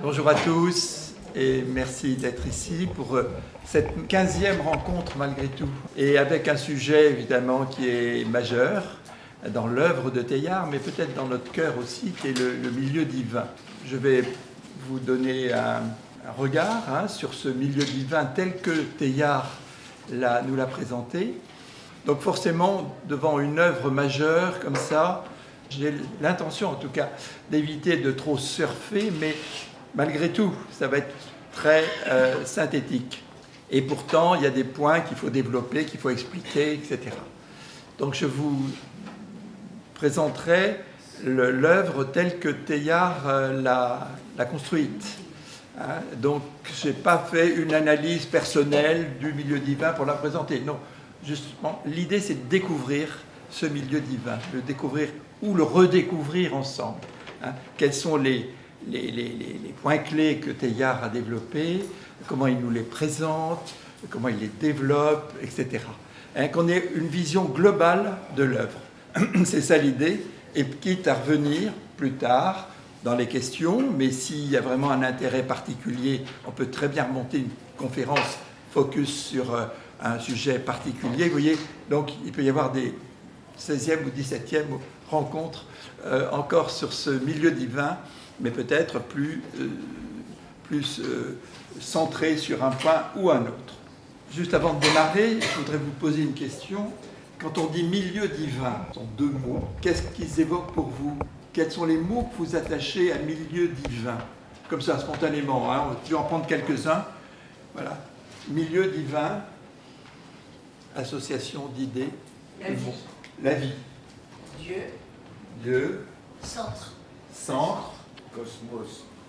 Bonjour à tous et merci d'être ici pour cette 15e rencontre malgré tout. Et avec un sujet évidemment qui est majeur dans l'œuvre de Teilhard, mais peut-être dans notre cœur aussi, qui est le milieu divin. Je vais vous donner un regard sur ce milieu divin tel que Teilhard nous l'a présenté. Donc forcément, devant une œuvre majeure comme ça, j'ai l'intention en tout cas d'éviter de trop surfer, mais malgré tout, ça va être très synthétique. Et pourtant, il y a des points qu'il faut développer, qu'il faut expliquer, etc. Donc je vous présenterai l'œuvre telle que Teilhard l'a construite. Donc je n'ai pas fait une analyse personnelle du milieu divin pour la présenter. Non, justement, l'idée c'est de découvrir ce milieu divin, le découvrir ou le redécouvrir ensemble. Quels sont les points clés que Teilhard a développés, comment il nous les présente, comment il les développe, etc. Qu'on ait une vision globale de l'œuvre. C'est ça l'idée, et quitte à revenir plus tard dans les questions, mais s'il y a vraiment un intérêt particulier, on peut très bien remonter une conférence focus sur un sujet particulier. Vous voyez, donc il peut y avoir des 16e ou 17e rencontres encore sur ce milieu divin, mais peut-être plus centré sur un point ou un autre. Juste avant de démarrer, je voudrais vous poser une question. Quand on dit milieu divin, ce sont deux mots. Qu'est-ce qu'ils évoquent pour vous? Quels sont les mots que vous attachez à milieu divin? Comme ça, spontanément, je vais en prendre quelques-uns. Voilà. Milieu divin, association d'idées. La vie. La vie. Dieu. Centre.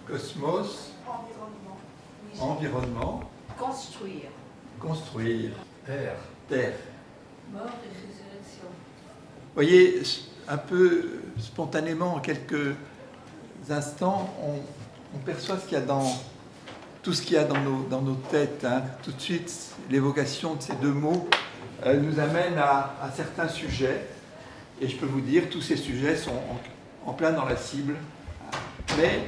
Cosmos. Environnement. Construire. Terre. Mort et résurrection. Vous voyez, un peu spontanément, en quelques instants, on perçoit ce qu'il y a tout ce qu'il y a dans nos têtes. Tout de suite, l'évocation de ces deux mots nous amène à certains sujets. Et je peux vous dire, tous ces sujets sont en plein dans la cible. Mais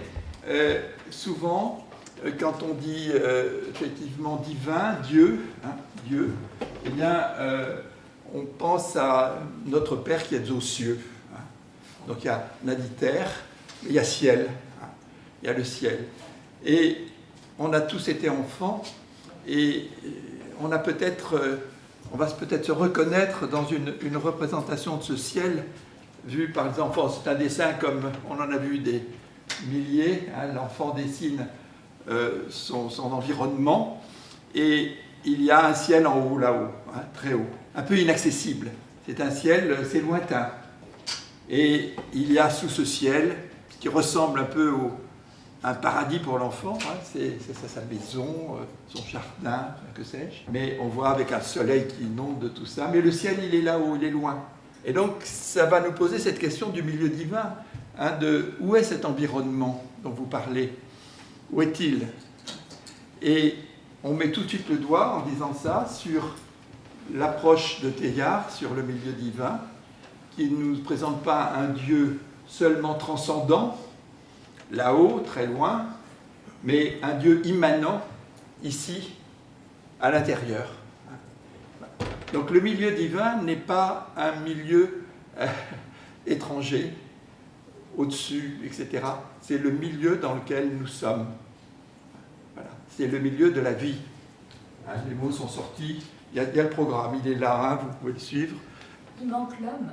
souvent, quand on dit effectivement divin, Dieu, eh bien, on pense à notre Père qui est aux cieux. Donc on a dit terre, mais il y a ciel. Il y a le ciel. Et on a tous été enfants et on va peut-être se reconnaître dans une représentation de ce ciel vu par les enfants. C'est un dessin comme on en a vu des milliers. L'enfant dessine son environnement et il y a un ciel en haut, là-haut, très haut, un peu inaccessible. C'est un ciel, c'est lointain. Et il y a sous ce ciel, qui ressemble un peu à un paradis pour l'enfant, c'est sa maison, son jardin, que sais-je. Mais on voit avec un soleil qui inonde de tout ça. Mais le ciel, il est là-haut, il est loin. Et donc, ça va nous poser cette question du milieu divin, de où est cet environnement dont vous parlez? Où est-il? Et on met tout de suite le doigt, en disant ça, sur l'approche de Teilhard, sur le milieu divin, qui ne nous présente pas un Dieu seulement transcendant, là-haut, très loin, mais un Dieu immanent, ici, à l'intérieur. Donc le milieu divin n'est pas un milieu étranger, au-dessus, etc. C'est le milieu dans lequel nous sommes. Voilà. C'est le milieu de la vie. Les mots sont sortis, il y a le programme, il est là, vous pouvez le suivre. Il manque l'homme.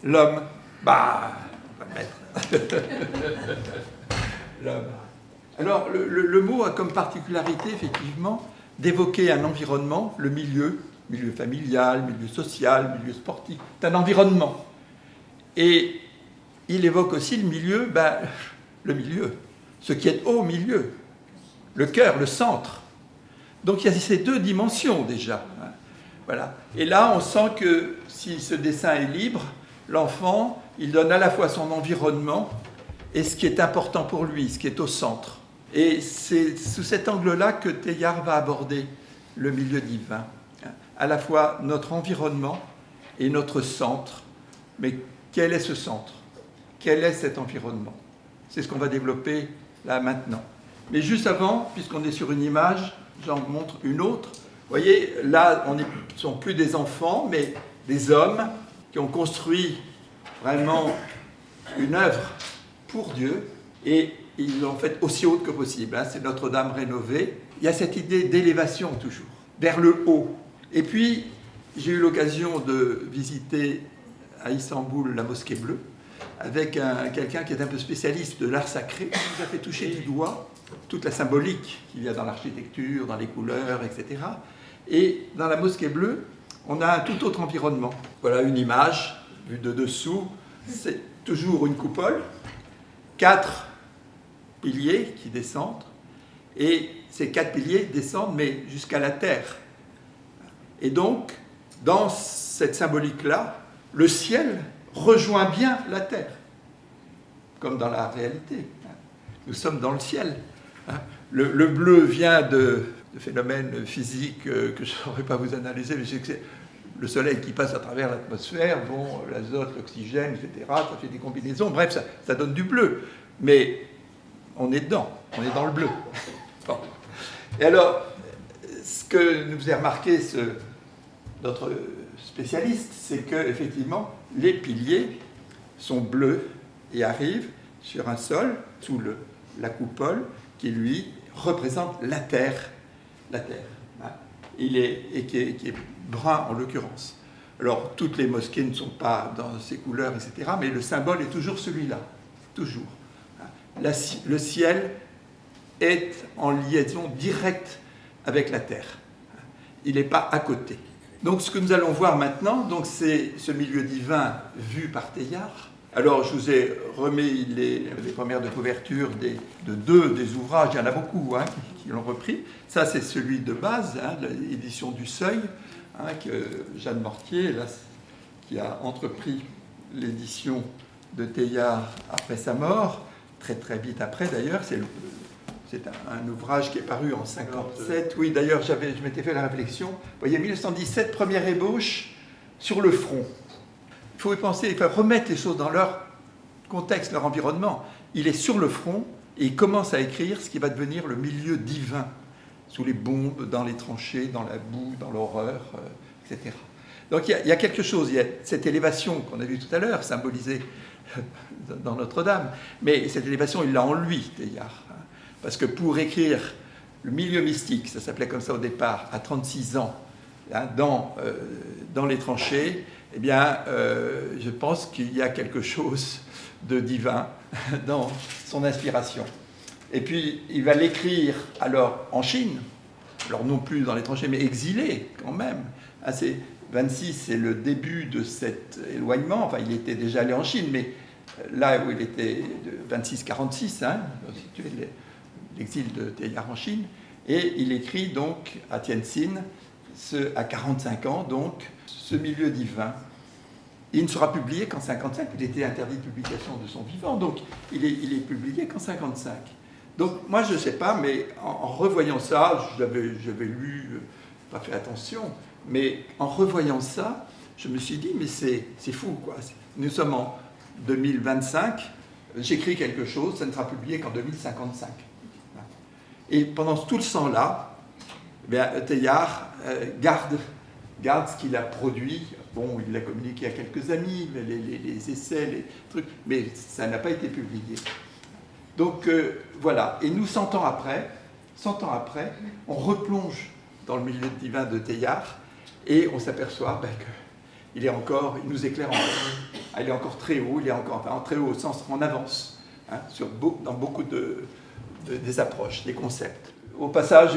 L'homme, on va le mettre. L'homme. Alors, le mot a comme particularité, effectivement, d'évoquer un environnement, le milieu familial, milieu social, milieu sportif. C'est un environnement. Et il évoque aussi le milieu, ce qui est au milieu, le cœur, le centre. Donc, il y a ces deux dimensions déjà. Voilà. Et là, on sent que si ce dessin est libre, l'enfant, il donne à la fois son environnement et ce qui est important pour lui, ce qui est au centre. Et c'est sous cet angle-là que Teilhard va aborder le milieu divin. À la fois notre environnement et notre centre. Mais quel est ce centre? Quel est cet environnement? C'est ce qu'on va développer là maintenant. Mais juste avant, puisqu'on est sur une image, j'en montre une autre. Vous voyez, là, on ne sont plus des enfants, mais des hommes qui ont construit vraiment une œuvre pour Dieu, et ils l'ont faite aussi haute que possible. Hein. C'est Notre-Dame rénovée. Il y a cette idée d'élévation toujours, vers le haut. Et puis, j'ai eu l'occasion de visiter à Istanbul la mosquée bleue, avec quelqu'un qui est un peu spécialiste de l'art sacré, qui nous a fait toucher du doigt toute la symbolique qu'il y a dans l'architecture, dans les couleurs, etc. Et dans la mosquée bleue, on a un tout autre environnement. Voilà une image vue de dessous. C'est toujours une coupole, 4 piliers qui descendent, et ces 4 piliers descendent, mais jusqu'à la terre. Et donc, dans cette symbolique-là, le ciel rejoint bien la terre, comme dans la réalité. Nous sommes dans le ciel. Le bleu vient de phénomènes physiques que je ne saurais pas vous analyser, mais c'est le soleil qui passe à travers l'atmosphère, bon, l'azote, l'oxygène, etc., ça fait des combinaisons, bref, ça donne du bleu. Mais on est dedans, on est dans le bleu. Bon. Et alors, ce que nous faisait remarquer notre spécialiste, c'est qu'effectivement, les piliers sont bleus et arrivent sur un sol, sous la coupole, qui lui représente la terre. La terre. Hein. Qui est brun en l'occurrence. Alors, toutes les mosquées ne sont pas dans ces couleurs, etc., mais le symbole est toujours celui-là. Toujours. Le ciel est en liaison directe avec la terre. Il n'est pas à côté. Donc, ce que nous allons voir maintenant, donc, c'est ce milieu divin vu par Teilhard. Alors, je vous ai remis les premières de couverture de deux des ouvrages, il y en a beaucoup hein, qui l'ont repris. Ça, c'est celui de base, hein, l'édition du Seuil, hein, que Jeanne Mortier, là, qui a entrepris l'édition de Teilhard après sa mort, très très vite après d'ailleurs. C'est un ouvrage qui est paru en 1957. Oui, d'ailleurs, je m'étais fait la réflexion. Vous voyez, 1917, première ébauche sur le front. Il faut y penser, il faut remettre les choses dans leur contexte, leur environnement. Il est sur le front et il commence à écrire ce qui va devenir le milieu divin, sous les bombes, dans les tranchées, dans la boue, dans l'horreur, etc. Donc il y a quelque chose, il y a cette élévation qu'on a vue tout à l'heure, symbolisée dans Notre-Dame, mais cette élévation, il l'a en lui, Teilhard. Parce que pour écrire le milieu mystique, ça s'appelait comme ça au départ, à 36 ans, hein, dans les tranchées, eh bien, je pense qu'il y a quelque chose de divin dans son inspiration. Et puis, il va l'écrire alors en Chine, alors non plus dans les tranchées, mais exilé quand même. Hein, 26, c'est le début de cet éloignement. Enfin, il était déjà allé en Chine, mais là où il était de 26-46, hein, l'exil de Teilhard en Chine, et il écrit donc à Tientsin, à 45 ans, donc, ce milieu divin. Il ne sera publié qu'en 55, il était interdit de publication de son vivant, donc il est publié qu'en 55. Donc moi je ne sais pas, mais en revoyant ça, j'avais lu, pas fait attention, mais en revoyant ça, je me suis dit, mais c'est fou, quoi. Nous sommes en 2025, j'écris quelque chose, ça ne sera publié qu'en 2055. Et pendant tout le temps-là, Teilhard garde ce qu'il a produit. Bon, il l'a communiqué à quelques amis, les essais, les trucs, mais ça n'a pas été publié. Donc voilà, et nous, 100 ans après, on replonge dans le milieu divin de Teilhard et on s'aperçoit qu'il il nous éclaire encore. Il est encore très haut, très haut au sens en avance, hein, dans beaucoup des approches, des concepts. Au passage,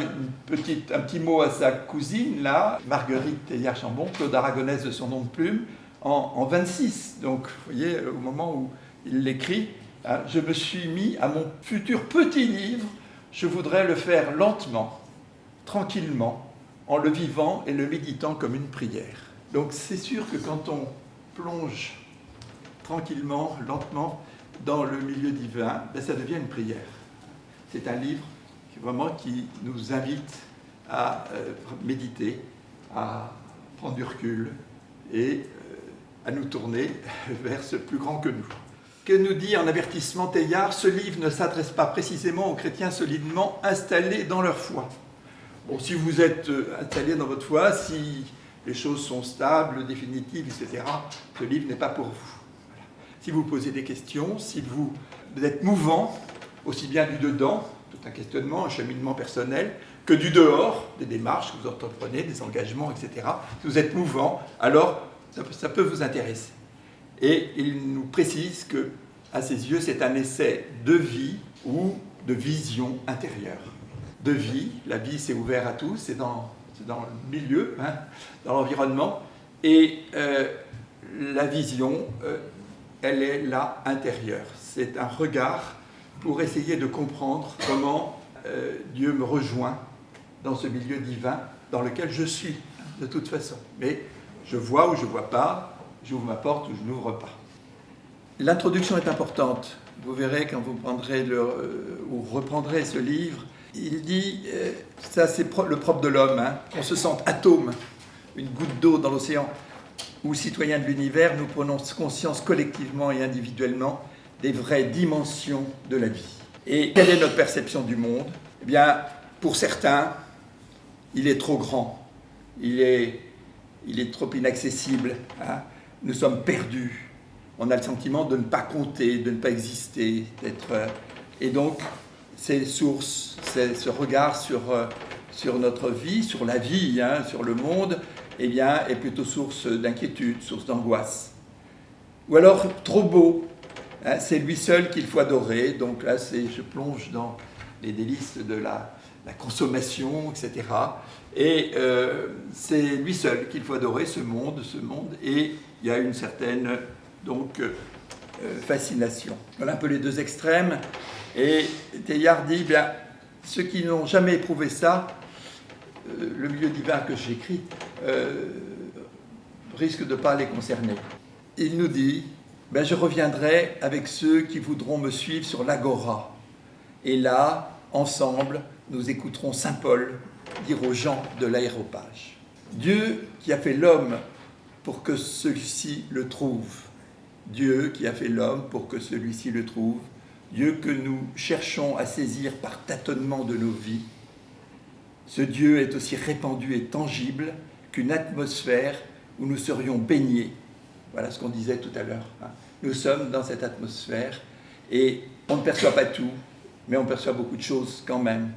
un petit mot à sa cousine, là, Marguerite Teilhard-Chambon, Claude Aragonès de son nom de plume, en 26. Donc, vous voyez, au moment où il l'écrit, hein, je me suis mis à mon futur petit livre, je voudrais le faire lentement, tranquillement, en le vivant et le méditant comme une prière. Donc, c'est sûr que quand on plonge tranquillement, lentement, dans le milieu divin, ça devient une prière. C'est un livre qui nous invite à méditer, à prendre du recul et à nous tourner vers ce plus grand que nous. que nous dit en avertissement Teilhard, ce livre ne s'adresse pas précisément aux chrétiens solidement installés dans leur foi. Bon, si vous êtes installé dans votre foi, si les choses sont stables, définitives, etc., ce livre n'est pas pour vous. Voilà. Si vous posez des questions, si vous êtes mouvant, aussi bien du dedans, tout un questionnement, un cheminement personnel, que du dehors, des démarches que vous entreprenez, des engagements, etc., si vous êtes mouvant, alors ça peut vous intéresser. Et il nous précise que, à ses yeux, c'est un essai de vie ou de vision intérieure. De vie, la vie c'est ouvert à tous, c'est dans le milieu, hein, dans l'environnement, et la vision, elle est là, intérieure. C'est un regard pour essayer de comprendre comment Dieu me rejoint dans ce milieu divin dans lequel je suis, de toute façon. Mais je vois ou je ne vois pas, j'ouvre ma porte ou je n'ouvre pas. L'introduction est importante. Vous verrez quand vous prendrez ou reprendrez ce livre, il dit, ça c'est le propre de l'homme, hein, qu'on se sente atome, une goutte d'eau dans l'océan, ou citoyen de l'univers, nous prenons conscience collectivement et individuellement des vraies dimensions de la vie. Et quelle est notre perception du monde ? Eh bien, pour certains, il est trop grand, il est trop inaccessible, hein. Nous sommes perdus, on a le sentiment de ne pas compter, de ne pas exister, et donc ces sources, ce regard sur notre vie, sur la vie, hein, sur le monde, eh bien, est plutôt source d'inquiétude, source d'angoisse. Ou alors trop beau, hein, c'est lui seul qu'il faut adorer, donc là je plonge dans les délices de la consommation, etc. Et c'est lui seul qu'il faut adorer, ce monde, et il y a une certaine fascination. Voilà un peu les deux extrêmes. Et Teilhard dit, bien, ceux qui n'ont jamais éprouvé ça, le milieu divin que j'écris, risque de ne pas les concerner. Il nous dit, ben, je reviendrai avec ceux qui voudront me suivre sur l'agora. Et là, ensemble, nous écouterons saint Paul dire aux gens de l'aréopage. Dieu qui a fait l'homme pour que celui-ci le trouve. Dieu qui a fait l'homme pour que celui-ci le trouve. Dieu que nous cherchons à saisir par tâtonnement de nos vies. Ce Dieu est aussi répandu et tangible qu'une atmosphère où nous serions baignés. Voilà ce qu'on disait tout à l'heure. Nous sommes dans cette atmosphère et on ne perçoit pas tout, mais on perçoit beaucoup de choses quand même.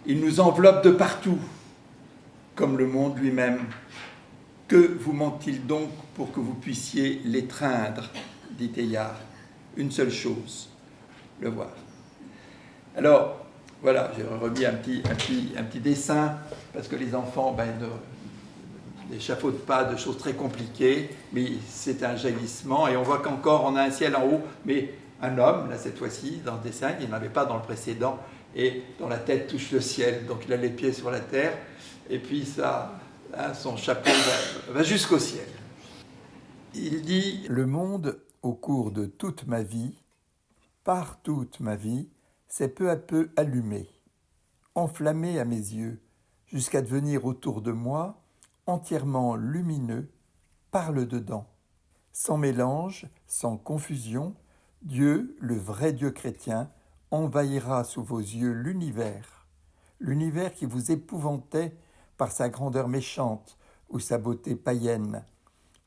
Il nous enveloppe de partout, comme le monde lui-même. Que vous manque-t-il donc pour que vous puissiez l'étreindre, dit Teilhard. Une seule chose, le voir. Alors, voilà, j'ai remis un petit dessin, parce que les enfants n'échafaudent pas de choses très compliquées, mais c'est un jaillissement, et on voit qu'encore on a un ciel en haut, mais un homme, là cette fois-ci, dans le dessin, il n'y en avait pas dans le précédent, et dont la tête touche le ciel, donc il a les pieds sur la terre, et puis ça, hein, son chapeau va jusqu'au ciel. Il dit « Le monde, au cours de toute ma vie, par toute ma vie, s'est peu à peu allumé, enflammé à mes yeux, jusqu'à devenir autour de moi entièrement lumineux par le dedans. Sans mélange, sans confusion, Dieu, le vrai Dieu chrétien, envahira sous vos yeux l'univers qui vous épouvantait par sa grandeur méchante ou sa beauté païenne.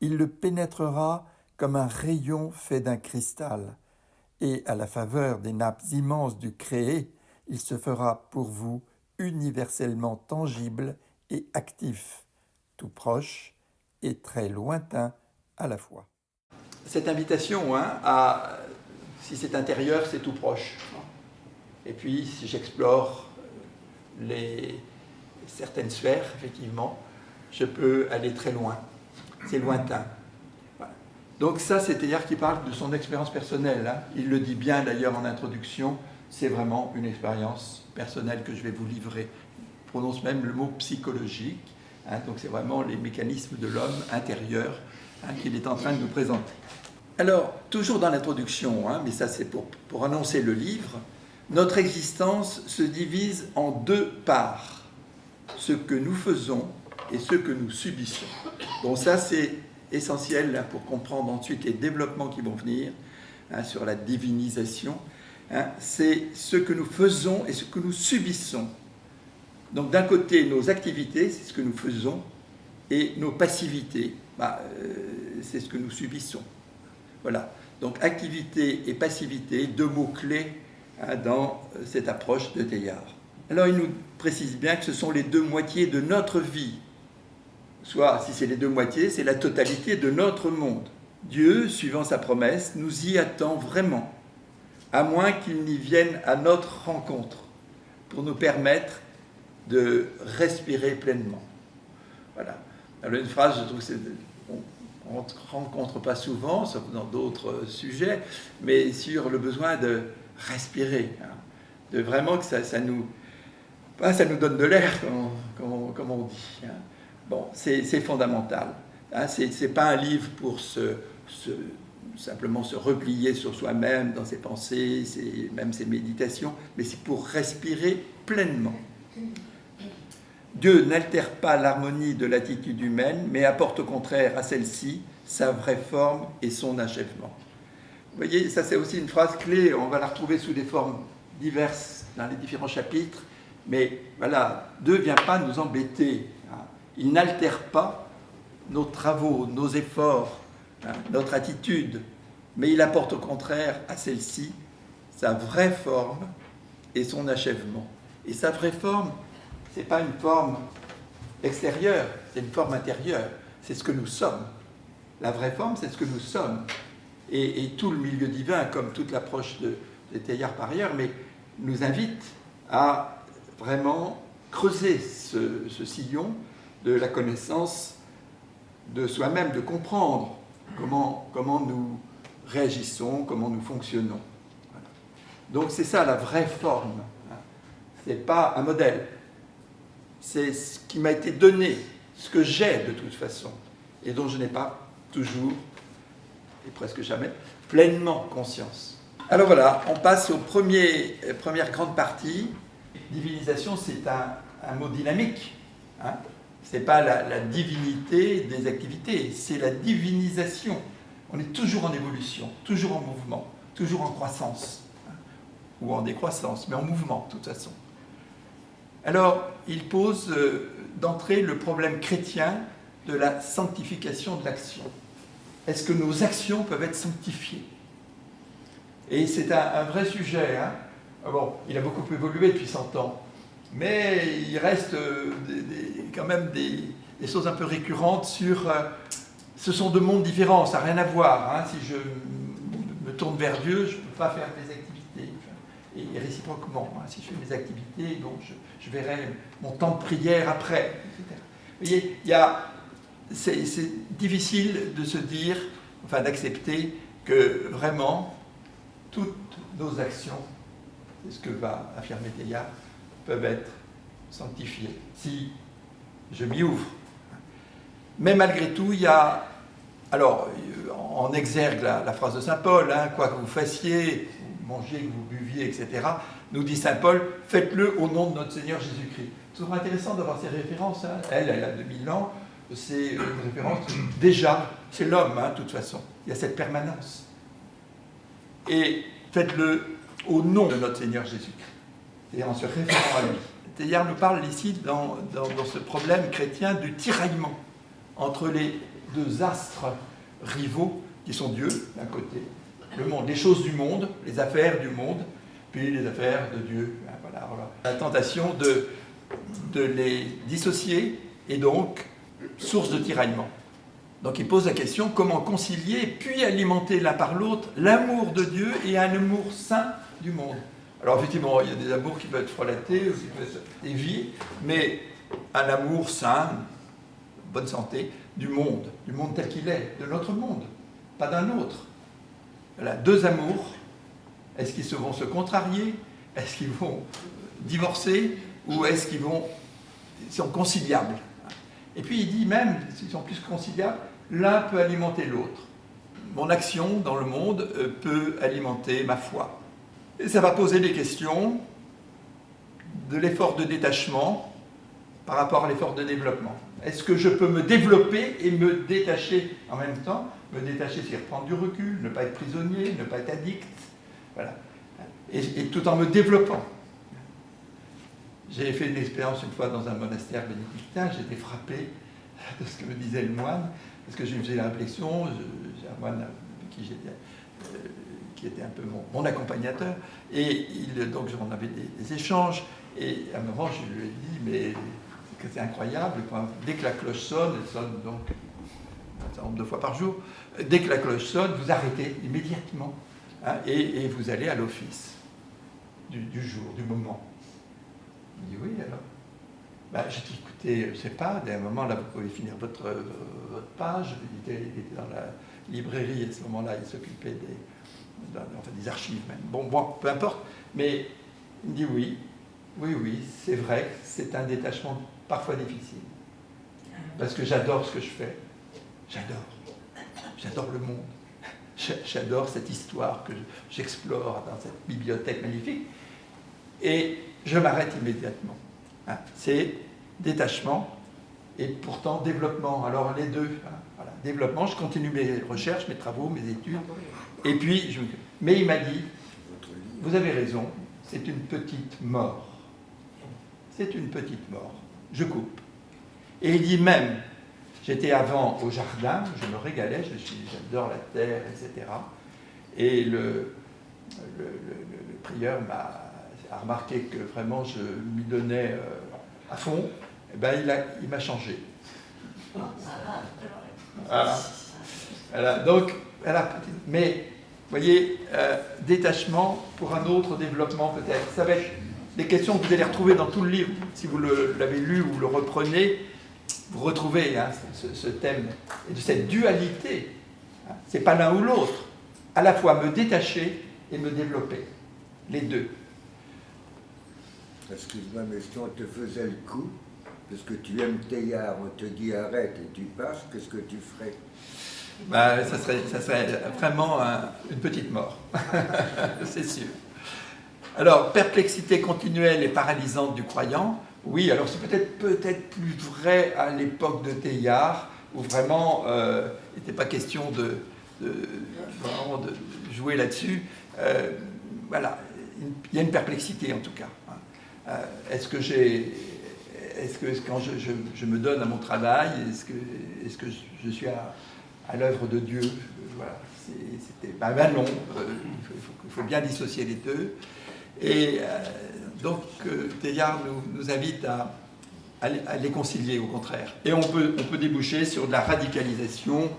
Il le pénétrera comme un rayon fait d'un cristal, et à la faveur des nappes immenses du créé, il se fera pour vous universellement tangible et actif, tout proche et très lointain à la fois. » Cette invitation, hein, si c'est intérieur, c'est tout proche. Et puis, si j'explore certaines sphères, effectivement, je peux aller très loin. C'est lointain. Voilà. Donc ça, c'est Teilhard qui parle de son expérience personnelle. Hein. Il le dit bien d'ailleurs en introduction, c'est vraiment une expérience personnelle que je vais vous livrer. Il prononce même le mot psychologique. Hein, donc c'est vraiment les mécanismes de l'homme intérieur, hein, qu'il est en train de nous présenter. Alors, toujours dans l'introduction, hein, mais ça c'est pour annoncer le livre, notre existence se divise en deux parts, ce que nous faisons et ce que nous subissons. Donc ça c'est essentiel là, pour comprendre ensuite les développements qui vont venir. sur la divinisation, c'est ce que nous faisons et ce que nous subissons. Donc d'un côté, nos activités, c'est ce que nous faisons, et nos passivités, c'est ce que nous subissons. Voilà. Donc activité et passivité, deux mots-clés dans cette approche de Teilhard. Alors il nous précise bien que ce sont les deux moitiés de notre vie. Soit, si c'est les deux moitiés, c'est la totalité de notre monde. Dieu, suivant sa promesse, nous y attend vraiment, à moins qu'il n'y vienne à notre rencontre, pour nous permettre de respirer pleinement. Voilà. Alors une phrase, je trouve que on ne rencontre pas souvent, sauf dans d'autres sujets, mais sur le besoin de respirer, de vraiment que ça nous donne de l'air, comme on dit. Bon, c'est fondamental. Ce n'est pas un livre pour simplement se replier sur soi-même, dans ses pensées, même ses méditations, mais c'est pour respirer pleinement. Dieu n'altère pas l'harmonie de l'attitude humaine, mais apporte au contraire à celle-ci sa vraie forme et son achèvement. Vous voyez, ça c'est aussi une phrase clé, on va la retrouver sous des formes diverses dans les différents chapitres, mais voilà, Dieu ne vient pas nous embêter, il n'altère pas nos travaux, nos efforts, notre attitude, mais il apporte au contraire à celle-ci sa vraie forme et son achèvement. Et sa vraie forme, ce n'est pas une forme extérieure, c'est une forme intérieure, c'est ce que nous sommes. La vraie forme, c'est ce que nous sommes. Et tout le milieu divin, comme toute l'approche de Teilhard par ailleurs, mais nous invite à vraiment creuser ce sillon de la connaissance de soi-même, de comprendre comment nous réagissons, comment nous fonctionnons. Voilà. Donc c'est ça la vraie forme. Ce n'est pas un modèle. C'est ce qui m'a été donné, ce que j'ai de toute façon, et dont je n'ai pas toujours, et presque jamais, pleinement conscience. Alors voilà, on passe aux première grande partie. Divinisation, c'est un mot dynamique. Ce n'est pas la divinité des activités, c'est la divinisation. On est toujours en évolution, toujours en mouvement, toujours en croissance, ou en décroissance, mais en mouvement de toute façon. Alors, il pose d'entrée le problème chrétien de la sanctification de l'action. Est-ce que nos actions peuvent être sanctifiées? Et c'est un vrai sujet. Bon, il a beaucoup évolué depuis 100 ans, mais il reste quand même des choses un peu récurrentes sur... ce sont deux mondes différents, ça n'a rien à voir. Si je me tourne vers Dieu, je ne peux pas faire mes activités. Et réciproquement, si je fais mes activités, donc je verrai mon temps de prière après, etc. Vous voyez, c'est difficile de se dire, enfin d'accepter que vraiment toutes nos actions, c'est ce que va affirmer Teilhard, peuvent être sanctifiées si je m'y ouvre. Mais malgré tout, il y a, alors en exergue la phrase de saint Paul, quoi que vous fassiez, mangez, que vous buviez, etc., nous dit saint Paul, faites-le au nom de notre Seigneur Jésus-Christ. C'est toujours intéressant d'avoir ces références. Elle a 2000 ans, c'est une référence, déjà, c'est l'homme, de toute façon. Il y a cette permanence. Et faites-le au nom de notre Seigneur Jésus-Christ, c'est-à-dire en se référant à lui. Teilhard nous parle ici, dans ce problème chrétien, du tiraillement entre les deux astres rivaux qui sont Dieu, d'un côté, le monde, les choses du monde, les affaires du monde, puis les affaires de Dieu. Voilà. La tentation de les dissocier est donc source de tiraillement. Donc il pose la question, comment concilier, puis alimenter l'un par l'autre, l'amour de Dieu et un amour saint du monde. Alors effectivement, il y a des amours qui peuvent être frelatés, ou qui peuvent être déviés, mais un amour sain, bonne santé, du monde tel qu'il est, de notre monde, pas d'un autre. Voilà, deux amours, est-ce qu'ils vont se contrarier? Est-ce qu'ils vont divorcer? Ou est-ce qu'ils sont conciliables? Et puis il dit même, s'ils sont plus conciliables, l'un peut alimenter l'autre. Mon action dans le monde peut alimenter ma foi. Et ça va poser des questions de l'effort de détachement par rapport à l'effort de développement. Est-ce que je peux me développer et me détacher en même temps? Me détacher, c'est reprendre du recul, ne pas être prisonnier, ne pas être addict, voilà. Et tout en me développant. J'ai fait une expérience une fois dans un monastère bénédictin, j'étais frappé de ce que me disait le moine, parce que je faisais la réflexion, j'ai un moine avec qui j'étais, qui était un peu mon accompagnateur, et donc on avait des échanges, et à un moment je lui ai dit, mais c'est incroyable, quoi. Dès que la cloche sonne, elle sonne donc un certain nombre de fois par jour, dès que la cloche sonne, vous arrêtez immédiatement, hein, et vous allez à l'office du jour, du moment. Il dit oui alors. Ben, j'ai dit écoutez, je ne sais pas, à un moment là vous pouvez finir votre page. Il était dans la librairie à ce moment-là, il s'occupait des archives même. Bon, peu importe, mais il me dit oui, c'est vrai, c'est un détachement parfois difficile. Parce que j'adore ce que je fais. J'adore le monde. J'adore cette histoire que j'explore dans cette bibliothèque magnifique. Et je m'arrête immédiatement. Hein, c'est détachement et pourtant développement. Alors les deux. Hein, voilà. Développement, je continue mes recherches, mes travaux, mes études. Et puis, mais il m'a dit, vous avez raison, c'est une petite mort. C'est une petite mort. Je coupe. Et il dit même, j'étais avant au jardin, je me régalais, j'adore la terre, etc. Et le prieur a remarqué que vraiment je m'y donnais à fond, et ben il m'a changé. Voilà. Donc, mais, vous voyez, détachement pour un autre développement peut-être. Ça va être des questions que vous allez retrouver dans tout le livre. Si vous l'avez lu ou le reprenez, vous retrouvez hein, ce thème et de cette dualité. Hein, c'est pas l'un ou l'autre. À la fois me détacher et me développer. Les deux. Excuse-moi, mais si on te faisait le coup, parce que tu aimes Teilhard, on te dit arrête et tu passes, qu'est-ce que tu ferais? Ben, ça serait vraiment une petite mort, c'est sûr. Alors, perplexité continuelle et paralysante du croyant, oui, alors c'est peut-être plus vrai à l'époque de Teilhard, où vraiment il n'était pas question de jouer là-dessus. Voilà, il y a une perplexité en tout cas. Est-ce que quand je me donne à mon travail, est-ce que je suis à l'œuvre de Dieu? Voilà, non, il faut bien dissocier les deux. Et donc Teilhard nous invite à les concilier au contraire. Et on peut déboucher sur de la radicalisation,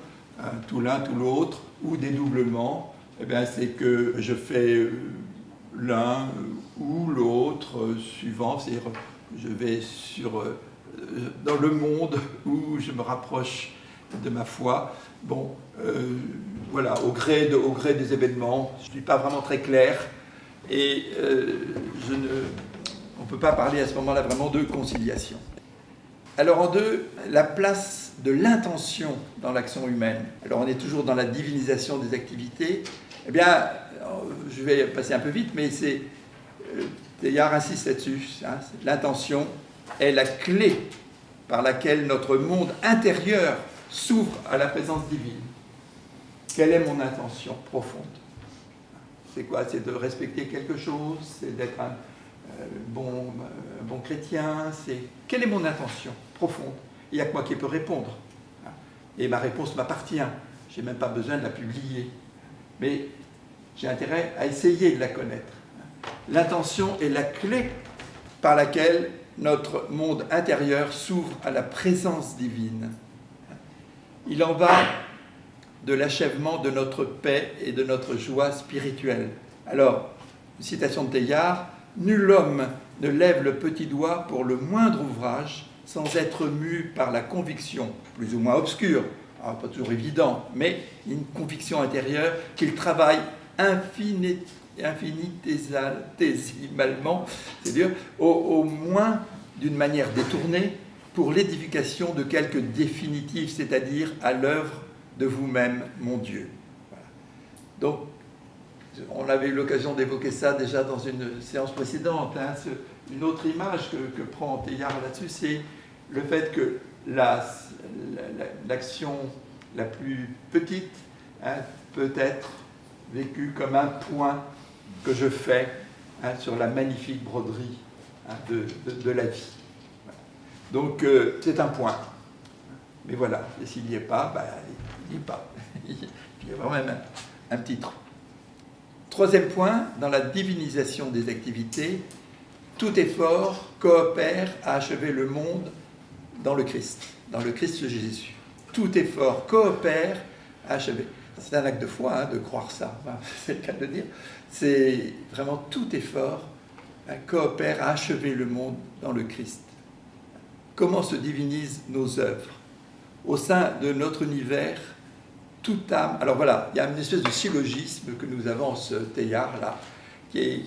tout l'un, tout l'autre, ou dédoublement. Eh bien, c'est que je fais l'un ou l'autre suivant, c'est-à-dire je vais dans le monde où je me rapproche de ma foi. Bon, voilà, au gré des événements, je ne suis pas vraiment très clair et on ne peut pas parler à ce moment-là vraiment de conciliation. Alors en deux, la place de l'intention dans l'action humaine. Alors on est toujours dans la divinisation des activités. Eh bien, je vais passer un peu vite, mais Teilhard insiste là-dessus. Hein, l'intention est la clé par laquelle notre monde intérieur s'ouvre à la présence divine. Quelle est mon intention profonde? C'est quoi? C'est de respecter quelque chose? C'est d'être un bon chrétien? Quelle est mon intention profonde? Il n'y a que moi qui peux répondre. Et ma réponse m'appartient. Je n'ai même pas besoin de la publier. Mais j'ai intérêt à essayer de la connaître. L'intention est la clé par laquelle notre monde intérieur s'ouvre à la présence divine. Il en va de l'achèvement de notre paix et de notre joie spirituelle. Alors, une citation de Teilhard, « Nul homme ne lève le petit doigt pour le moindre ouvrage sans être mu par la conviction, plus ou moins obscure, alors pas toujours évident, mais une conviction intérieure qu'il travaille infinitésimalement, c'est-à-dire au moins d'une manière détournée, pour l'édification de quelque définitive, c'est-à-dire à l'œuvre de vous-même, mon Dieu. » Voilà. Donc, on avait eu l'occasion d'évoquer ça déjà dans une séance précédente. Hein. Une autre image que prend Teilhard là-dessus, c'est le fait que l'action la plus petite, hein, peut être vécue comme un point que je fais, hein, sur la magnifique broderie, hein, de la vie. Donc c'est un point. Mais voilà, et s'il n'y est pas, ben, il n'y est pas. Il y a vraiment même un petit trou. Troisième point, dans la divinisation des activités, tout effort coopère à achever le monde dans le Christ Jésus. Tout effort coopère à achever. C'est un acte de foi, hein, de croire ça, enfin, c'est le cas de le dire. C'est vraiment tout effort, hein, coopère à achever le monde dans le Christ. Comment se divinisent nos œuvres? Au sein de notre univers, toute âme... Alors voilà, il y a une espèce de syllogisme que nous avance Teilhard, là, qui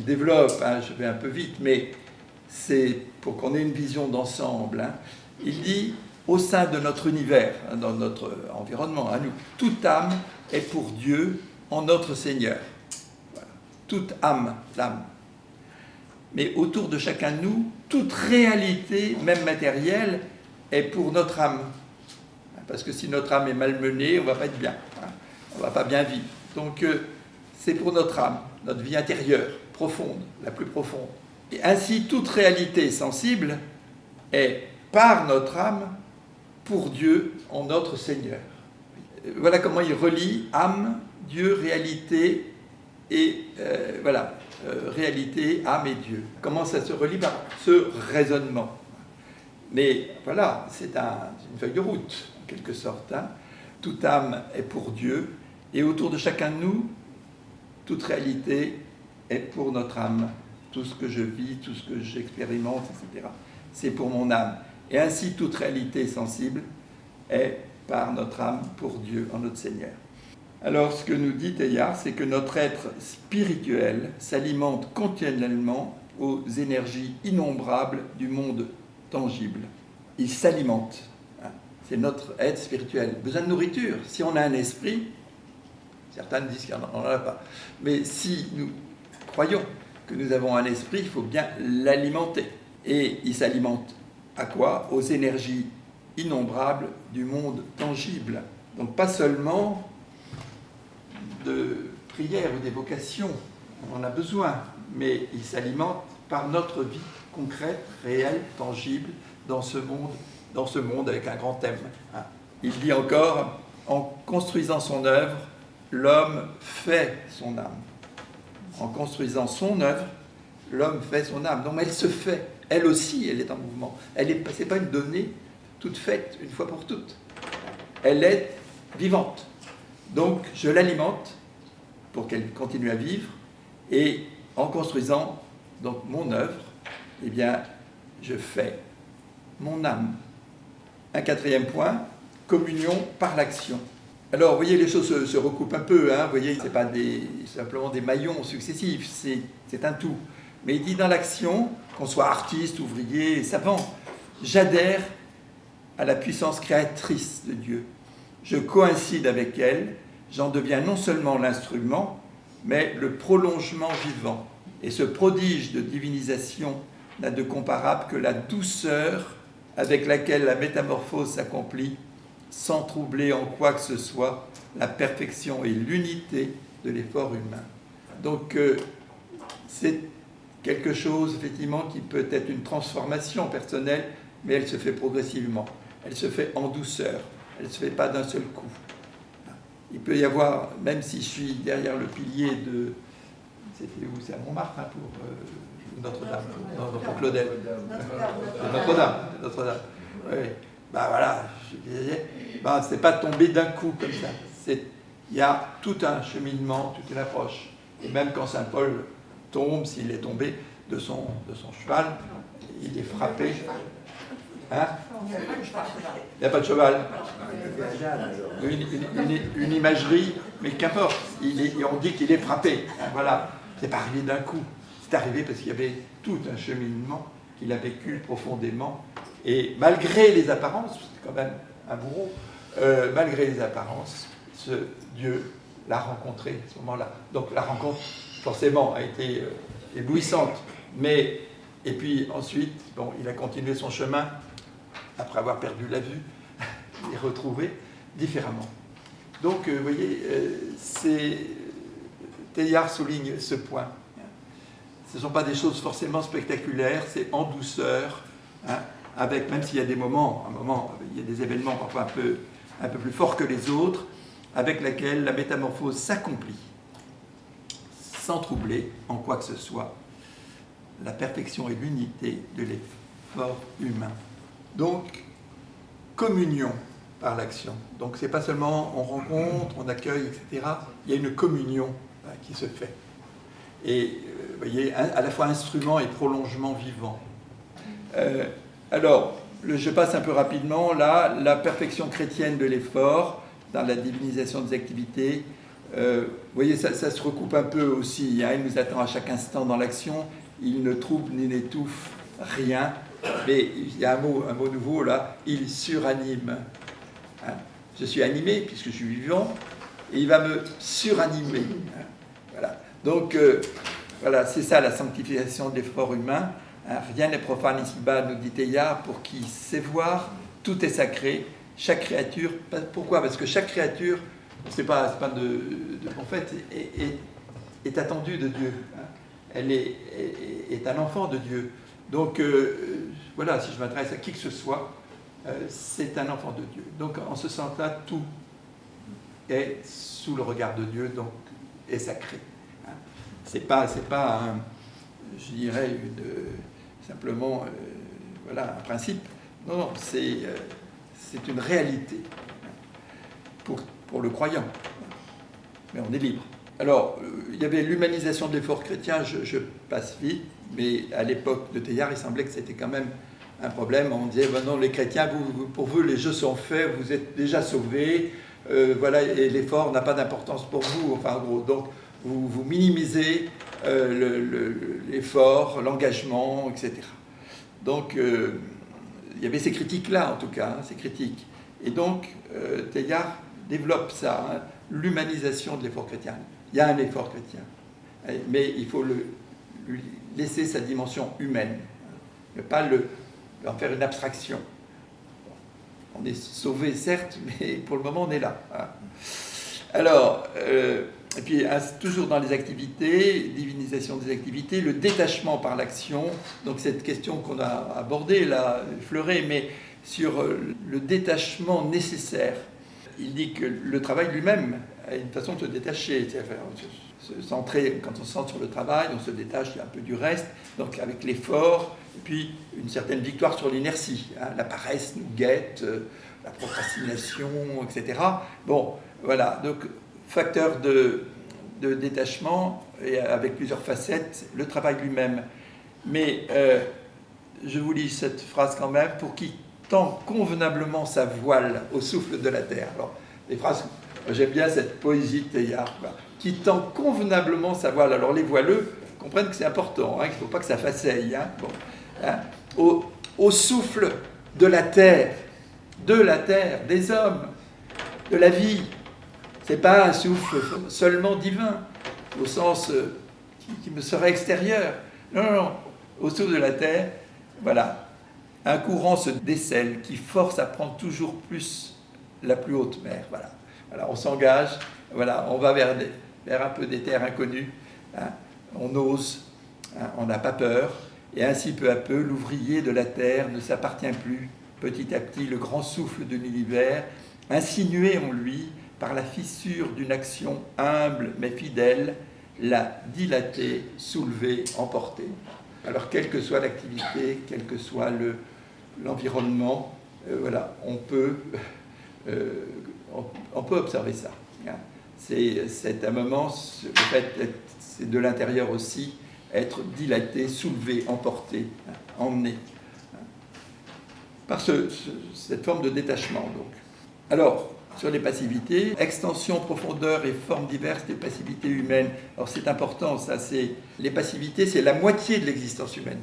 développe, hein, je vais un peu vite, mais c'est pour qu'on ait une vision d'ensemble. Hein. Il dit, au sein de notre univers, hein, dans notre environnement, à nous, toute âme est pour Dieu en notre Seigneur. Voilà. Toute âme, l'âme. Mais autour de chacun de nous, toute réalité, même matérielle, est pour notre âme. Parce que si notre âme est malmenée, on ne va pas être bien. Hein. On ne va pas bien vivre. Donc, c'est pour notre âme, notre vie intérieure, profonde, la plus profonde. Et ainsi, toute réalité sensible est, par notre âme, pour Dieu en notre Seigneur. Voilà comment il relie âme, Dieu, réalité, et réalité, âme et Dieu. Comment ça se relie? Par ce raisonnement. Mais voilà, c'est une feuille de route, en quelque sorte. Hein. Toute âme est pour Dieu, et autour de chacun de nous, toute réalité est pour notre âme. Tout ce que je vis, tout ce que j'expérimente, etc. C'est pour mon âme. Et ainsi, toute réalité sensible est par notre âme pour Dieu, en notre Seigneur. Alors, ce que nous dit Teilhard, c'est que notre être spirituel s'alimente continuellement aux énergies innombrables du monde tangible. Il s'alimente. C'est notre être spirituel. Besoin de nourriture. Si on a un esprit, certains disent qu'on n'en a pas, mais si nous croyons que nous avons un esprit, il faut bien l'alimenter. Et il s'alimente à quoi? Aux énergies innombrables du monde tangible. Donc pas seulement de prière ou d'évocation, on en a besoin, mais il s'alimente par notre vie concrète, réelle, tangible, dans ce monde avec un grand M. Il dit encore, en construisant son œuvre, l'homme fait son âme. En construisant son œuvre, l'homme fait son âme. Donc elle se fait, elle aussi, elle est en mouvement. C'est pas une donnée toute faite, une fois pour toutes. Elle est vivante. Donc je l'alimente pour qu'elle continue à vivre, et en construisant donc mon œuvre, eh bien, je fais mon âme. Un quatrième point, communion par l'action. Alors, vous voyez, les choses se recoupent un peu, hein, vous voyez, ce n'est pas simplement des maillons successifs, c'est un tout. Mais il dit dans l'action, qu'on soit artiste, ouvrier, savant, j'adhère à la puissance créatrice de Dieu. Je coïncide avec elle, j'en deviens non seulement l'instrument, mais le prolongement vivant. Et ce prodige de divinisation n'a de comparable que la douceur avec laquelle la métamorphose s'accomplit, sans troubler en quoi que ce soit la perfection et l'unité de l'effort humain. Donc, c'est quelque chose, effectivement, qui peut être une transformation personnelle, mais elle se fait progressivement. Elle se fait en douceur. Elle ne se fait pas d'un seul coup. Il peut y avoir, même si je suis derrière le pilier de... C'était où? C'est à Montmartre, hein, pour Notre-Dame, pour Claudel. Notre-Dame. Oui. Ben voilà, je disais, c'est pas tombé d'un coup comme ça. Il y a tout un cheminement, toute une approche. Et même quand Saint Paul tombe, s'il est tombé de son cheval, il est frappé. Hein? Il n'y a pas de cheval. Une imagerie, mais qu'importe. On dit qu'il est frappé. Voilà. C'est pas arrivé d'un coup. C'est arrivé parce qu'il y avait tout un cheminement qu'il a vécu profondément. Et malgré les apparences, c'est quand même un bourreau, malgré les apparences, ce Dieu l'a rencontré à ce moment-là. Donc la rencontre, forcément, a été éblouissante. Et puis ensuite, il a continué son chemin, après avoir perdu la vue, et retrouvé. différemment. Donc, vous voyez, Teilhard souligne ce point. Ce ne sont pas des choses forcément spectaculaires, c'est en douceur, hein, avec, même s'il y a des moments, il y a des événements parfois un peu plus forts que les autres, avec laquelle la métamorphose s'accomplit, sans troubler en quoi que ce soit la perfection et l'unité de l'effort humain. Donc, communion par l'action. Donc, ce n'est pas seulement on rencontre, on accueille, etc. Il y a une communion qui se fait. Et, vous voyez, à la fois instrument et prolongement vivant. Alors, je passe un peu rapidement, là, la perfection chrétienne de l'effort, dans la divinisation des activités. Vous voyez, ça se recoupe un peu aussi. Hein, il nous attend à chaque instant dans l'action. Il ne trouble ni n'étouffe rien. Mais il y a un mot nouveau là. Il suranime. Hein, je suis animé puisque je suis vivant. Et il va me suranimer. Hein, voilà. Donc, voilà, c'est ça la sanctification de l'effort humain. Hein, rien n'est profane ici-bas, nous dit Teilhard, pour qui sait voir, tout est sacré. Chaque créature, pourquoi? Parce que chaque créature, c'est pas de prophète, est attendue de Dieu. Hein. Elle est un enfant de Dieu. Donc, voilà, si je m'adresse à qui que ce soit, c'est un enfant de Dieu. Donc, en ce sens-là, tout est sous le regard de Dieu, donc est sacré. Hein. C'est pas je dirais, simplement, voilà, un principe. Non, non, c'est une réalité pour le croyant. Mais on est libre. Alors, il y avait l'humanisation de l'effort chrétien, je passe vite, mais à l'époque de Teilhard, il semblait que c'était quand même un problème. On disait, ben non, les chrétiens, pour vous, les jeux sont faits, vous êtes déjà sauvés, voilà, et l'effort n'a pas d'importance pour vous, enfin, en gros. Donc, vous minimisez l'effort, l'engagement, etc. Donc, il y avait ces critiques-là, en tout cas, ces critiques. Et donc, Teilhard développe ça, hein, l'humanisation de l'effort chrétien. Il y a un effort chrétien, mais il faut lui laisser sa dimension humaine, ne pas en faire une abstraction. On est sauvé, certes, mais pour le moment, on est là. Hein. Alors, et puis, toujours dans les activités, divinisation des activités, le détachement par l'action, donc cette question qu'on a abordée, là, effleurée, mais sur le détachement nécessaire. Il dit que le travail lui-même a une façon de se détacher, se centrer, quand on se centre sur le travail, on se détache un peu du reste, donc avec l'effort, et puis une certaine victoire sur l'inertie. Hein, la paresse nous guette, la procrastination, etc. Bon, voilà, donc facteur de détachement, et avec plusieurs facettes, le travail lui-même. Mais je vous lis cette phrase quand même, pour qui tend convenablement sa voile au souffle de la terre. Alors, les phrases, j'aime bien cette poésie de Teilhard, qui tend convenablement sa voile. Alors, les voileux comprennent que c'est important, hein, qu'il ne faut pas que ça façaille. Hein, bon, hein, au souffle de la terre, des hommes, de la vie. Ce n'est pas un souffle seulement divin, au sens qui me serait extérieur. Non, non, non. Au souffle de la terre, voilà. Un courant se décèle qui force à prendre toujours plus la plus haute mer. Voilà. Voilà, on s'engage, voilà, on va vers un peu des terres inconnues. Hein. On ose, hein, on n'a pas peur. Et ainsi, peu à peu, l'ouvrier de la terre ne s'appartient plus. Petit à petit, le grand souffle de l'univers, insinué en lui par la fissure d'une action humble mais fidèle, l'a dilaté, soulevé, emporté. Alors, quelle que soit l'activité, quel que soit l'environnement, voilà, on peut observer ça. Hein. C'est un moment, le fait c'est de l'intérieur aussi, être dilaté, soulevé, emporté, hein, emmené, hein, par cette forme de détachement. Donc. Alors, sur les passivités, extension, profondeur et formes diverses des passivités humaines. Alors c'est important, ça, les passivités, c'est la moitié de l'existence humaine.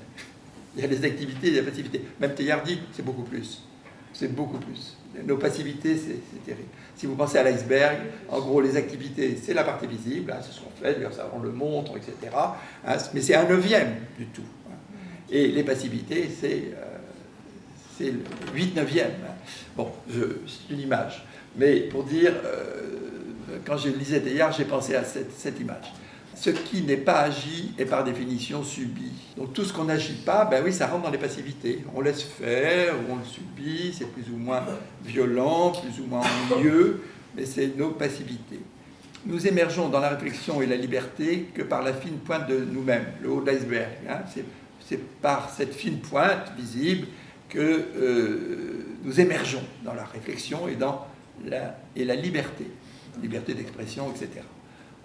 Il y a les activités et les passivités. Même Teilhard dit, c'est beaucoup plus. C'est beaucoup plus. Nos passivités, c'est terrible. Si vous pensez à l'iceberg, en gros, les activités, c'est la partie visible, hein, c'est ce qu'on fait, on le montre, etc. Hein, mais c'est un neuvième du tout. Hein. Et les passivités, c'est le 8-9e. Bon, c'est une image. Mais pour dire, quand je lisais Teilhard, j'ai pensé à cette image. Ce qui n'est pas agi est par définition subi. Donc tout ce qu'on n'agit pas, ben oui, ça rentre dans les passivités. On laisse faire, ou on le subit, c'est plus ou moins violent, plus ou moins ennuyeux, mais c'est nos passivités. Nous émergeons dans la réflexion et la liberté que par la fine pointe de nous-mêmes, le haut de l'iceberg. Hein. C'est par cette fine pointe visible que nous émergeons dans la réflexion et dans la liberté d'expression, etc.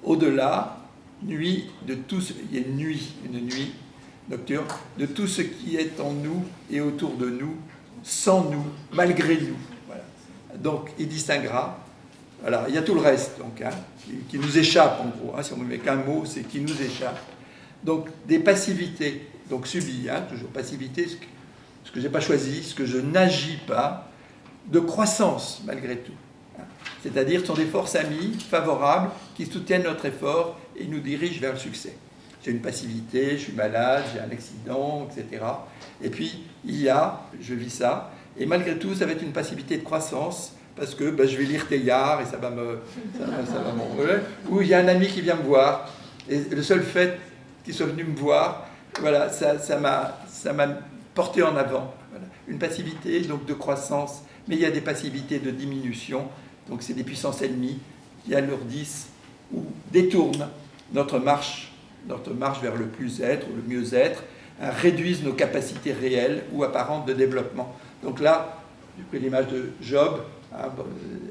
Au-delà, nuit de tout ce, il y a une nuit nocturne, de tout ce qui est en nous et autour de nous, sans nous, malgré nous. Voilà. Donc, il distinguera. Voilà, il y a tout le reste, donc, hein, qui nous échappe, en gros. Hein, si on ne met qu'un mot, c'est qui nous échappe. Donc, des passivités, donc subies, hein, toujours passivité, ce que je n'ai pas choisi, ce que je n'agis pas, de croissance, malgré tout. Hein. C'est-à-dire, ce sont des forces amies, favorables, qui soutiennent notre effort et nous dirigent vers le succès. J'ai une passivité, je suis malade, j'ai un accident, etc. Et puis, je vis ça, et malgré tout, ça va être une passivité de croissance, parce que je vais lire Teilhard et ça va m'envoler. Ou il y a un ami qui vient me voir, et le seul fait qu'il soit venu me voir, voilà, ça m'a porté en avant. Voilà. Une passivité donc de croissance, mais il y a des passivités de diminution, donc c'est des puissances ennemies qui alourdissent ou détournent notre marche vers le plus-être ou le mieux-être, hein, réduisent nos capacités réelles ou apparentes de développement. Donc là, j'ai pris l'image de Job. Hein,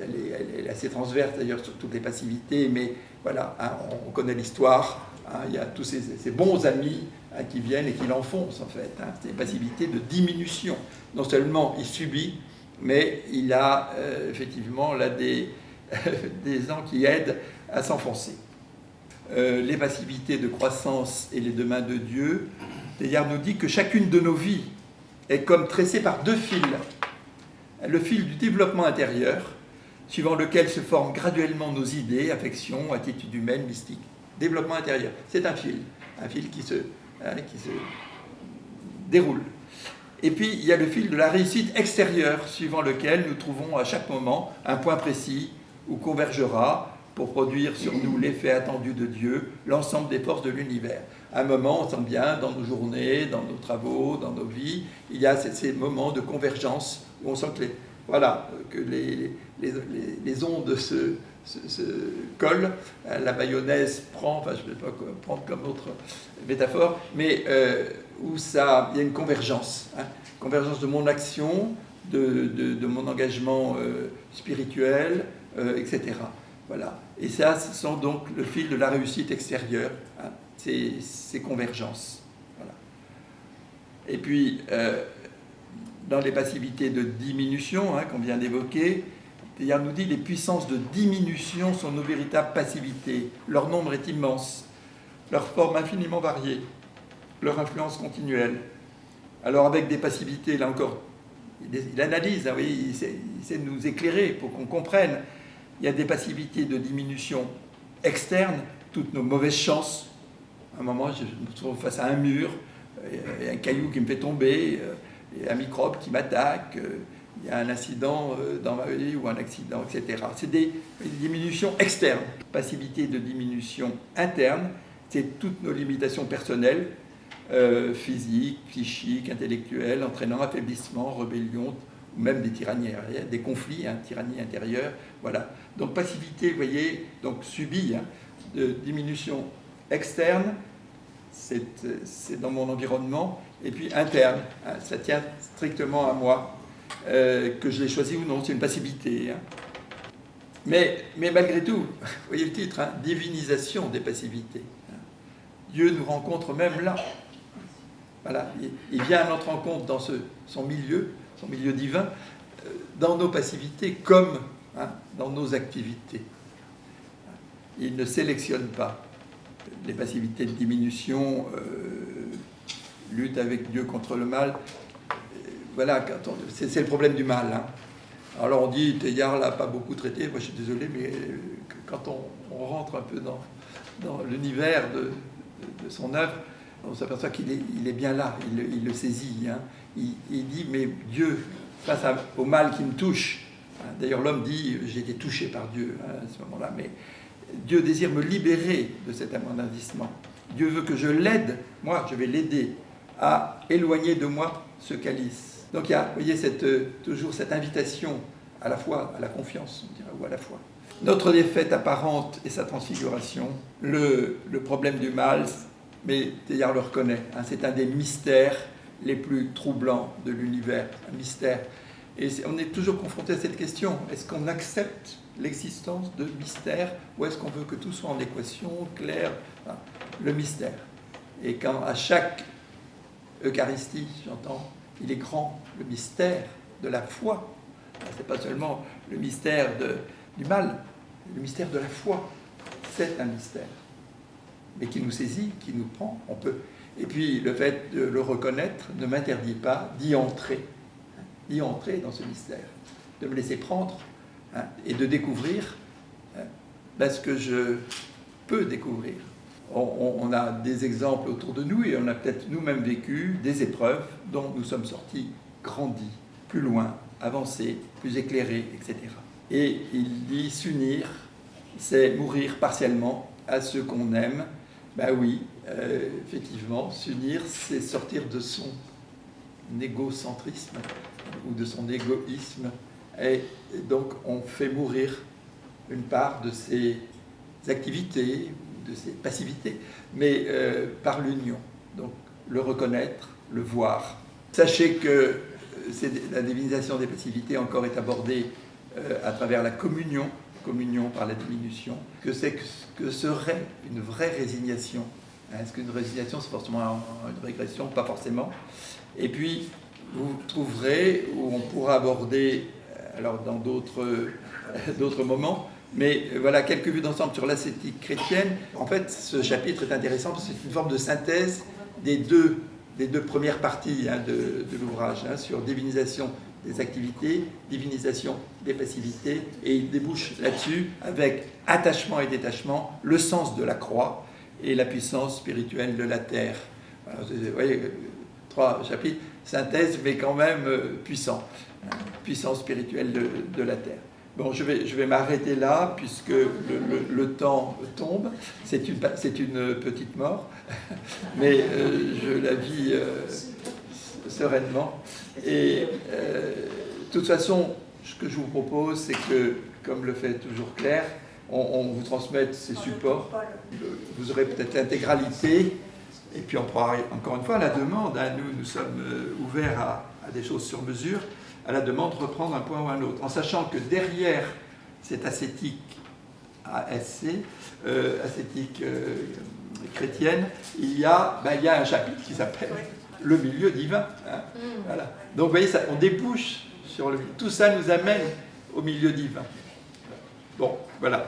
elle est assez transverse d'ailleurs sur toutes les passivités, mais voilà, hein, on connaît l'histoire. Hein, il y a tous ces bons amis, hein, qui viennent et qui l'enfoncent en fait. Hein, c'est une passivité de diminution. Non seulement il subit, mais il a effectivement là des gens qui aident à s'enfoncer. Les passivités de croissance et les deux mains de Dieu, Teilhard nous dit que chacune de nos vies est comme tressée par deux fils. Le fil du développement intérieur, suivant lequel se forment graduellement nos idées, affections, attitudes humaines, mystiques. Développement intérieur, c'est un fil qui se déroule. Et puis, il y a le fil de la réussite extérieure, suivant lequel nous trouvons à chaque moment un point précis où convergera, pour produire sur nous l'effet attendu de Dieu, l'ensemble des forces de l'univers. À un moment, on sent bien, dans nos journées, dans nos travaux, dans nos vies, il y a ces moments de convergence où on sent que les ondes se collent, la mayonnaise prend, enfin je ne vais pas prendre comme autre métaphore, mais où il y a une convergence, hein, convergence de mon action, de mon engagement spirituel, etc. Voilà. Et ça, ce sont donc le fil de la réussite extérieure, hein, ces convergences. Voilà. Et puis, dans les passivités de diminution, hein, qu'on vient d'évoquer, Teilhard nous dit que les puissances de diminution sont nos véritables passivités. Leur nombre est immense, leur forme infiniment variée, leur influence continuelle. Alors, avec des passivités, là encore, il analyse, hein, oui, il sait nous éclairer pour qu'on comprenne. Il y a des passivités de diminution externe, toutes nos mauvaises chances. À un moment, je me trouve face à un mur, il y a un caillou qui me fait tomber, il y a un microbe qui m'attaque, il y a un incident dans ma vie ou un accident, etc. C'est des diminutions externes. Passivité de diminution interne, c'est toutes nos limitations personnelles, physiques, psychiques, intellectuelles, entraînant affaiblissement, rébellion, ou même des tyrannies, des conflits, hein, tyrannie intérieure, voilà. Donc passivité, vous voyez, donc subie, hein, de diminution externe, c'est dans mon environnement, et puis interne, hein, ça tient strictement à moi, que je l'ai choisi ou non, c'est une passivité. Hein. Mais malgré tout, vous voyez le titre, hein, divinisation des passivités. Hein. Dieu nous rencontre même là. Voilà, il vient à notre rencontre dans son milieu divin, dans nos passivités comme, hein, dans nos activités. Il ne sélectionne pas les passivités de diminution, lutte avec Dieu contre le mal. Voilà, c'est le problème du mal. Hein. Alors on dit, Teilhard l'a pas beaucoup traité, moi je suis désolé, mais quand on rentre un peu dans l'univers de son œuvre, on s'aperçoit qu'il est bien là, il le saisit. Hein. Il dit, mais Dieu, face au mal qui me touche, hein, d'ailleurs l'homme dit, j'ai été touché par Dieu hein, à ce moment-là, mais Dieu désire me libérer de cet amoindrissement. Dieu veut que je l'aide, moi je vais l'aider à éloigner de moi ce calice. Donc il y a, vous voyez, toujours cette invitation à la foi, à la confiance, on dirait, ou à la foi. Notre défaite apparente et sa transfiguration, le problème du mal, mais Teilhard le reconnaît, hein, c'est un des mystères les plus troublants de l'univers, un mystère. Et on est toujours confronté à cette question, est-ce qu'on accepte l'existence de mystère ou est-ce qu'on veut que tout soit en équation, clair, hein, le mystère. Et quand à chaque Eucharistie, j'entends, il est grand, le mystère de la foi. C'est pas seulement le mystère du mal, le mystère de la foi. C'est un mystère, mais qui nous saisit, qui nous prend. On peut. Et puis le fait de le reconnaître ne m'interdit pas d'y entrer dans ce mystère, de me laisser prendre hein, et de découvrir ce que je peux découvrir. On a des exemples autour de nous et on a peut-être nous-mêmes vécu des épreuves dont nous sommes sortis grandis, plus loin, avancés, plus éclairés, etc. Et il dit s'unir, c'est mourir partiellement à ceux qu'on aime. Ben oui, effectivement, s'unir, c'est sortir de son égocentrisme ou de son égoïsme. Et donc on fait mourir une part de ses activités, de ses passivités, mais par l'union. Donc le reconnaître, le voir. Sachez que la divinisation des passivités encore est abordée à travers la communion par la diminution, que serait une vraie résignation. Est-ce qu'une résignation, c'est forcément une régression? Pas forcément. Et puis, vous trouverez, où on pourra aborder, alors dans d'autres moments, mais voilà, quelques vues d'ensemble sur l'ascétique chrétienne. En fait, ce chapitre est intéressant parce que c'est une forme de synthèse des deux premières parties hein, de l'ouvrage, hein, sur divinisation des activités, divinisation des passivités, et il débouche là-dessus avec attachement et détachement, le sens de la croix et la puissance spirituelle de la terre. Alors, vous voyez, 3 chapitres, synthèse, mais quand même puissant, hein, puissance spirituelle de la terre. Bon, je vais m'arrêter là, puisque le temps tombe. C'est une petite mort, mais je la vis sereinement. Et de toute façon, ce que je vous propose, c'est que, comme le fait toujours Claire, on vous transmette ces supports. Vous aurez peut-être l'intégralité, et puis on pourra, encore une fois, à la demande, hein, nous sommes ouverts à des choses sur mesure, à la demande, reprendre un point ou un autre, en sachant que derrière cette ascétique ASC, ascétique chrétienne, il y a un chapitre qui s'appelle le milieu divin. Hein, voilà. Donc vous voyez, ça, on débouche sur tout ça nous amène au milieu divin. Bon, voilà.